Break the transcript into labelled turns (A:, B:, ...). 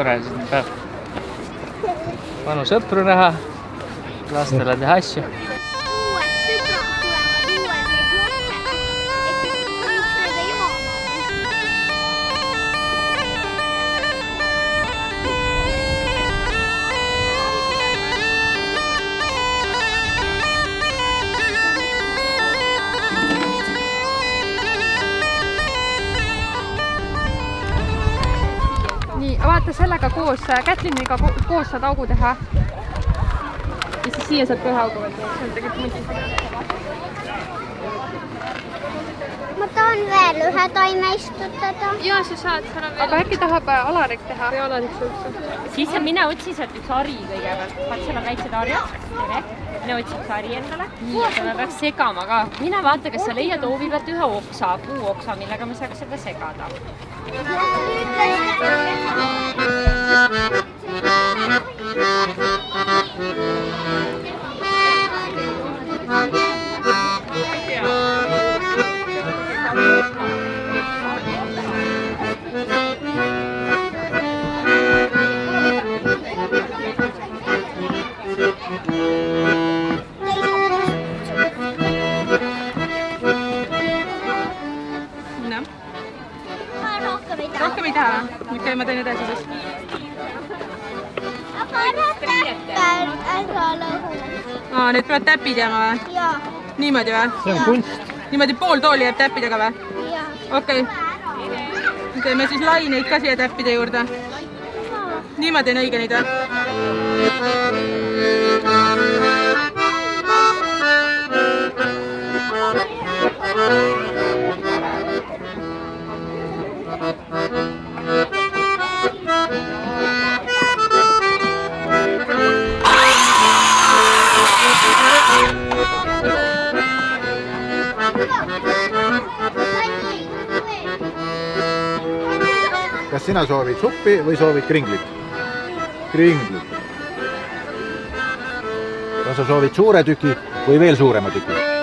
A: tore, siis peab vanu sõpru näha, lastele teha asju.
B: Uued sõbrad tulevad, uued neid lapsed. Miks need ei oma?
C: Nii, vaata sellega koos, Kätliniga koos saad augu teha. Ja siis siia saab ka ühe augu veel teha, see on tegelikult
B: Ma tahan veel ühe taime istutada.
C: Jaa, sa saad. Aga äkki tahab Alarik teha? Või Alarik üldse?
D: Siis mine otsi sealt üks hari kõigepealt. Vaat seal on väiksed harjad. Mine otsi üks hari endale. Nii, et me peaks segama ka. Mine vaata, kas sa leiad hoovi pealt ühe oksa, puuoksa, millega me saaks seda segada.
C: Rohkem ei taha? Okei, ma teen edasi siis.
B: Aga ära täppel.
C: Need peavad täpid jääma või?
B: Jaa.
C: Niimoodi või?
A: See on kunst.
C: Niimoodi pool tooli jääb täppidega või?
B: Jaa.
C: Okei. Teeme siis laineid ka siia täppide juurde. Niimoodi on õige neid või?
E: Kas sina soovid suppi või soovid kringlit? Kringlit. Kas sa soovid suure tüki või veel suurema tüki?